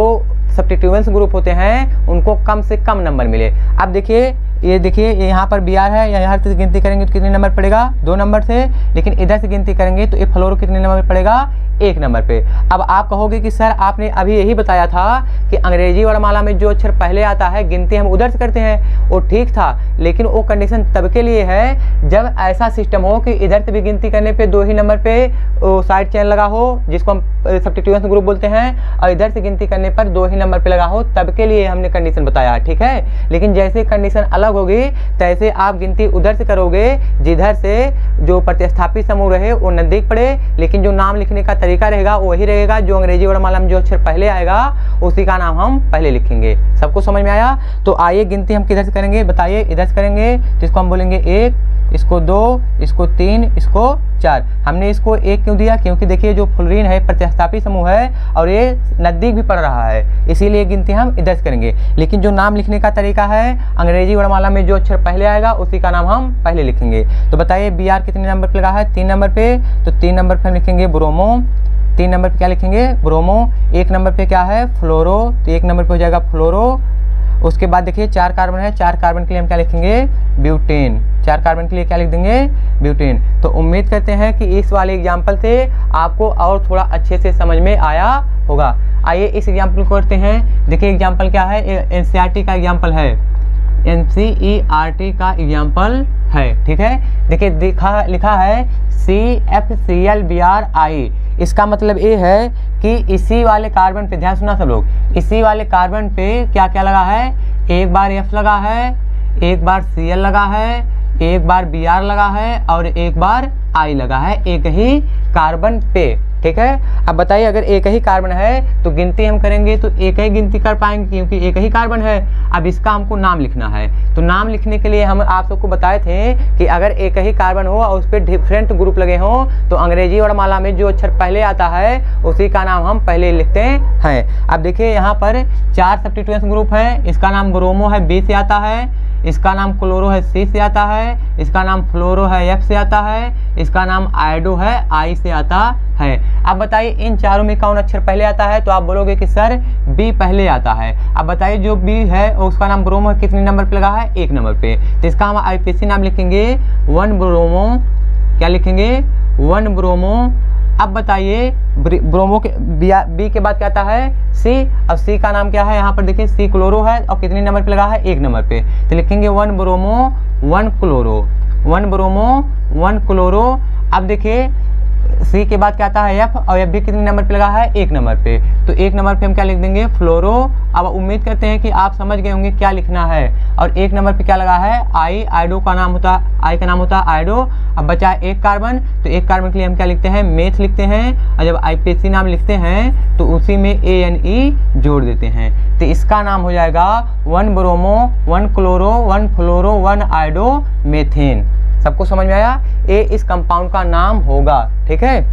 सब्स्टिट्यूएंट्स ग्रुप होते हैं उनको कम से कम नंबर मिले। अब देखिए, ये देखिए, यहाँ पर BR है, यहाँ से गिनती करेंगे तो कितने नंबर पड़ेगा? 2 नंबर से। लेकिन इधर से गिनती करेंगे तो ये फ्लोरो कितने नंबर पड़ेगा? 1 नंबर पे। अब आप कहोगे कि सर आपने अभी यही बताया था कि अंग्रेजी वर्णमाला में जो अक्षर पहले आता है गिनती हम उधर से करते हैं। वो ठीक था, लेकिन वो कंडीशन तब के लिए है जब ऐसा सिस्टम हो कि इधर से भी गिनती करने पे 2 ही नंबर पे साइड चेन लगा हो, जिसको हम सब्स्टिट्यूएंट्स ग्रुप बोलते हैं, और इधर से गिनती करने पर 2 ही नंबर पे लगा हो, तब के लिए हमने कंडीशन बताया। ठीक है। लेकिन जैसे कंडीशन अलग होगी तैसे आप गिनती उधर से करोगे जिधर से जो प्रतिस्थापी समूह रहे वो नजदीक पड़े, लेकिन जो नाम लिखने का तरीका रहेगा वही रहेगा। जो अंग्रेजी वर्णमाला में जो अक्षर पहले आएगा उसी का नाम हम पहले लिखेंगे। सबको समझ में आया? तो आइए गिनती हम किधर से करेंगे? बताइए, इधर से करेंगे तो इसको हम बोलेंगे 1, इसको 2, इसको 3, इसको 4। हमने इसको 1 क्यों दिया? क्योंकि देखिए, जो फ्लोरीन है प्रतिस्थापी समूह है और ये नजदीक भी पड़ रहा है, इसीलिए गिनती हम इधर से करेंगे। लेकिन जो नाम लिखने का तरीका है, अंग्रेजी वर्णमाला में जो अक्षर पहले आएगा उसी का नाम हम पहले लिखेंगे। तो बताइए, BR कितने नंबर पे लगा है? 3 नंबर पे। तो 3 नंबर पे हम लिखेंगे ब्रोमो 3 नंबर पे क्या लिखेंगे ब्रोमो, 1 नंबर पे क्या है फ्लोरो, तो 1 नंबर पे हो जाएगा फ्लोरो। उसके बाद देखिए 4 कार्बन है, 4 कार्बन के लिए हम क्या लिखेंगे ब्यूटेन, 4 कार्बन के लिए क्या लिख देंगे ब्यूटेन। तो उम्मीद करते हैं कि इस वाले एग्जाम्पल से आपको और थोड़ा अच्छे से समझ में आया होगा। आइए इस एग्जाम्पल को करते हैं। देखिए एग्जाम्पल क्या है, एनसीईआरटी का एग्जाम्पल है, एनसीईआरटी का एग्जाम्पल है, ठीक है। देखिए लिखा है CFClBrI, इसका मतलब ये है कि इसी वाले कार्बन पे, ध्यान सुना सब लोग, इसी वाले कार्बन पे क्या क्या लगा है, एक बार F लगा है, एक बार Cl लगा है, एक बार Br लगा है और एक बार I लगा है, एक ही कार्बन पे, ठीक है। अब बताइए अगर एक ही कार्बन है तो गिनती हम करेंगे तो एक ही गिनती कर पाएंगे क्योंकि एक ही कार्बन है। अब इसका हमको नाम लिखना है, तो नाम लिखने के लिए हम आप सबको बताए थे कि अगर एक ही कार्बन हो और उस पर डिफरेंट ग्रुप लगे हों तो अंग्रेजी वर्णमाला में जो अक्षर पहले आता है उसी का नाम हम पहले लिखते हैं। अब देखिए यहाँ पर 4 सब्स्टिट्यूएंट्स ग्रुप है, इसका नाम ब्रोमो है B से आता है, इसका नाम क्लोरो है C से आता है, इसका नाम फ्लोरो है F से आता है, इसका नाम आयोडो है I से आता है। अब बताइए इन चारों में कौन अक्षर पहले आता है, तो आप बोलोगे कि सर B पहले आता है। अब बताइए जो B है उसका नाम ब्रोमो कितने नंबर पे लगा है, 1 नंबर पे, तो इसका हम IPC नाम लिखेंगे 1 ब्रोमो, क्या लिखेंगे 1 ब्रोमो। अब बताइए ब्रोमो के बी के बाद क्या आता है C, अब C का नाम क्या है, यहाँ पर देखिए C क्लोरो है और कितने नंबर पे लगा है, 1 नंबर पे, तो लिखेंगे 1 ब्रोमो 1 क्लोरो, 1 ब्रोमो 1 क्लोरो। अब देखिए C के बाद क्या आता है F, और F भी कितने नंबर पे लगा है, 1 नंबर पे, तो 1 नंबर पे हम क्या लिख देंगे फ्लोरो। अब उम्मीद करते हैं कि आप समझ गए होंगे क्या लिखना है। और 1 नंबर पे क्या लगा है I, आयोडो का नाम होता है, I का नाम होता है आयोडो। अब बचा है 1 कार्बन, तो 1 कार्बन के लिए हम क्या लिखते हैं मेथ लिखते हैं, और जब IPC नाम लिखते हैं तो उसी में ANE जोड़ देते हैं, तो इसका नाम हो जाएगा 1 ब्रोमो 1 क्लोरो 1 फ्लोरो 1 आयोडो मेथेन। सबको समझ में आया, ये इस कंपाउंड का नाम होगा, ठीक है।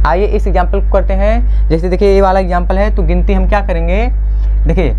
आइए इस एग्जाम्पल को करते हैं। जैसे देखिए ये वाला एग्जाम्पल है, तो गिनती हम क्या करेंगे, देखिए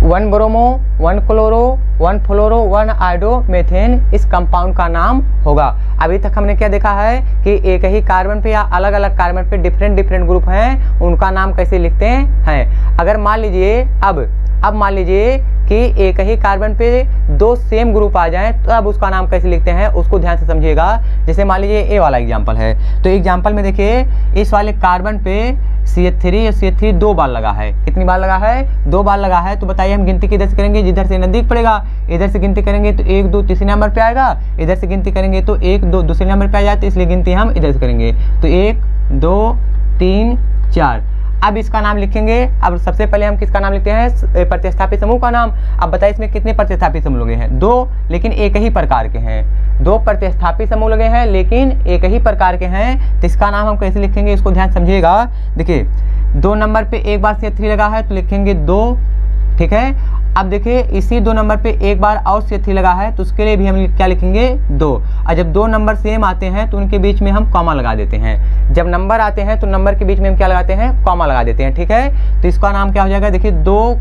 1 ब्रोमो 1 क्लोरो 1 फ्लोरो 1 आयोडो मेथेन इस कंपाउंड का नाम होगा। अभी तक हमने क्या देखा है कि एक ही कार्बन पे या अलग अलग कार्बन पे डिफरेंट ग्रुप हैं, उनका नाम कैसे लिखते हैं। अगर मान लीजिए अब मान लीजिए कि एक ही कार्बन पे 2 सेम ग्रुप आ जाएं तो अब उसका नाम कैसे लिखते हैं उसको ध्यान से समझिएगा। जैसे मान लीजिए ये वाला एग्जांपल है, तो एग्जांपल में देखिए इस वाले कार्बन पे CH3 और CH3 2 बार लगा है, कितनी बार लगा है 2 बार लगा है। तो बताइए हम गिनती किधर से करेंगे, जिधर से नजदीक पड़ेगा, इधर से गिनती करेंगे तो 1 2 तीसरे नंबर पे आएगा, इधर से गिनती करेंगे तो 1 2 दूसरे नंबर पे आ जाते, इसलिए गिनती हम इधर से करेंगे, तो 1 2 3 4। अब इसका नाम लिखेंगे। अब सबसे पहले हम किसका नाम लिखते हैं, प्रतिस्थापित समूह का नाम। अब बताइए इसमें कितने प्रतिस्थापित समूह लगे हैं, 2, लेकिन एक ही प्रकार के हैं। 2 प्रतिस्थापित समूह लगे हैं लेकिन एक ही प्रकार के हैं, तो इसका नाम हम कैसे लिखेंगे इसको ध्यान समझिएगा। देखिए 2 नंबर पे एक बार CH3 लगा है तो लिखेंगे 2, ठीक है। अब देखिए इसी 2 नंबर पे एक बार और CH3 लगा है तो उसके लिए भी हम क्या लिखेंगे 2। और जब 2 नंबर सेम आते हैं तो उनके बीच में हम कॉमा लगा देते हैं। जब नंबर आते हैं तो नंबर के बीच में हम क्या लगाते हैं, कॉमा लगा देते हैं, ठीक है। तो इसका नाम क्या हो जाएगा, देखिए 2,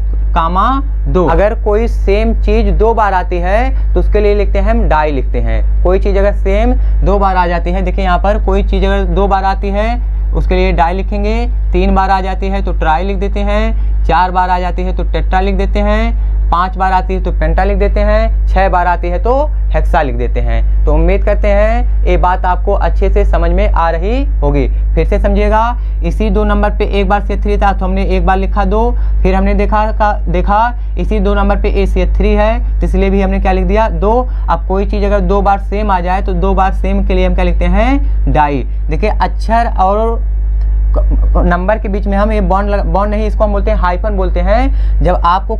2। अगर कोई सेम चीज 2 बार आती है तो उसके लिए लिखते हैं हम डाई लिखते हैं। कोई चीज अगर सेम 2 बार आ जाती है, देखिए यहाँ पर कोई चीज अगर 2 बार आती है उसके लिए डाई लिखेंगे, 3 बार आ जाती है तो ट्राई लिख देते हैं, 4 बार आ जाती है तो टेट्रा लिख देते हैं, 5 बार आती है तो पेंटा लिख देते हैं, 6 बार आती है तो हेक्सा लिख देते हैं। तो उम्मीद करते हैं ये बात आपको अच्छे से समझ में आ रही होगी। फिर से समझिएगा, इसी 2 नंबर पे एक बार CH3 था तो हमने एक बार लिखा 2, फिर हमने देखा इसी 2 नंबर पे CH3 है तो इसलिए भी हमने क्या लिख दिया 2। अब कोई चीज़ अगर 2 बार सेम आ जाए तो 2 बार सेम के लिए हम क्या लिखते हैं डाई। देखिए अक्षर और नंबर के बीच में हम ये बॉन्ड नहीं, इसको हम बोलते हैं हाइफन बोलते हैं। जब आपको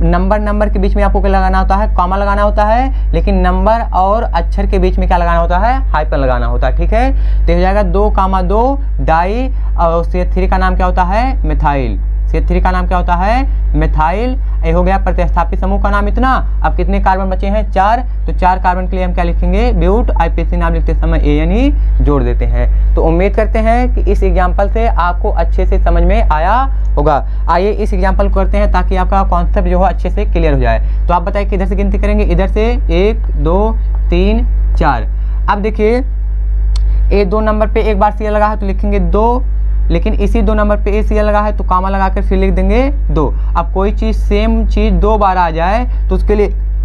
नंबर के बीच में आपको क्या लगाना होता है, कॉमा लगाना होता है, लेकिन नंबर और अक्षर के बीच में क्या लगाना होता है, हाइफन लगाना होता है, ठीक है। तो हो जाएगा 2, 2 डाई, और CH3 का नाम क्या होता है मिथाइल। CH3 का नाम क्या होता है मिथाइल। ये हो गया प्रतिस्थापित समूह का नाम इतना। अब कितने कार्बन बचे हैं 4, तो 4 कार्बन के लिए हम क्या लिखेंगे ब्यूट। IPC नाम लिखते समय ANE जोड़ देते हैं। तो उम्मीद करते हैं कि इस एग्जाम्पल से आपको अच्छे से समझ में आया होगा। आइए इस एग्जाम्पल को करते हैं ताकि आपका कॉन्सेप्ट जो है अच्छे से क्लियर हो जाए। तो आप बताइए किधर से गिनती करेंगे, इधर से 1 2 3 4। अब देखिए ए 2 नंबर पे एक बार Cl लगा है तो लिखेंगे 2, लेकिन इसी 2 नंबर पे Cl लगा है तो कामा लगाकर फिर लिख देंगे 2। अब कोई चीज़ सेम चीज़ 2 बार आ जाए तो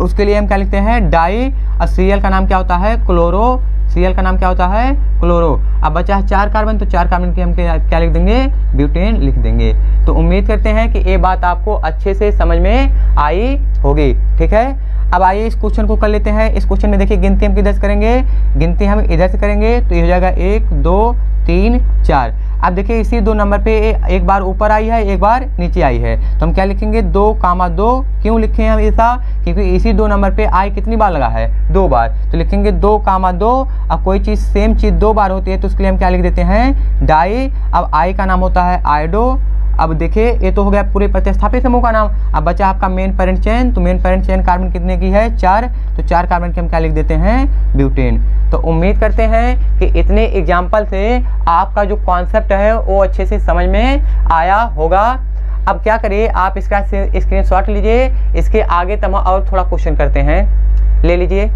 उसके लिए हम क्या लिखते हैं, डाई, और Cl का नाम क्या होता है, क्लोरो। Cl का नाम क्या होता है, क्लोरो। अब बचा है 4 कार्बन, तो 4 कार्बन के हम क्या लिख देंगे, ब्यूटेन लिख देंगे। तो उम्मीद करते हैं कि ये बात आपको अच्छे से समझ में आई होगी। ठीक है, अब आइए इस क्वेश्चन को कर लेते हैं। इस क्वेश्चन में देखिए गिनती हम किधर से करेंगे, गिनती हम इधर से करेंगे तो ये हो जाएगा 1 2 3 4। अब देखिए इसी 2 नंबर पे एक बार ऊपर आई है, एक बार नीचे आई है, तो हम क्या लिखेंगे 2,2। क्यों लिखे हैं हम ऐसा, क्योंकि इसी 2 नंबर पे आई कितनी बार लगा है, 2 बार, तो लिखेंगे 2,2। अब कोई चीज़ सेम चीज़ 2 बार होती है तो उसके लिए हम क्या लिख देते हैं, डाई। अब आई का नाम होता है आयोडो। अब देखिए ये तो हो गया पूरे प्रतिस्थापित समूह का नाम। अब बचा आपका मेन पेरेंट चेन, तो मेन पेरेंट चेन कार्बन कितने की है, 4, तो 4 कार्बन के हम क्या लिख देते हैं, ब्यूटेन। तो उम्मीद करते हैं कि इतने एग्जाम्पल से आपका जो कॉन्सेप्ट है वो अच्छे से समझ में आया होगा। अब क्या करिए, आप इसका स्क्रीनशॉट लीजिए, इसके आगे तमाम और थोड़ा क्वेश्चन करते हैं, ले लीजिए।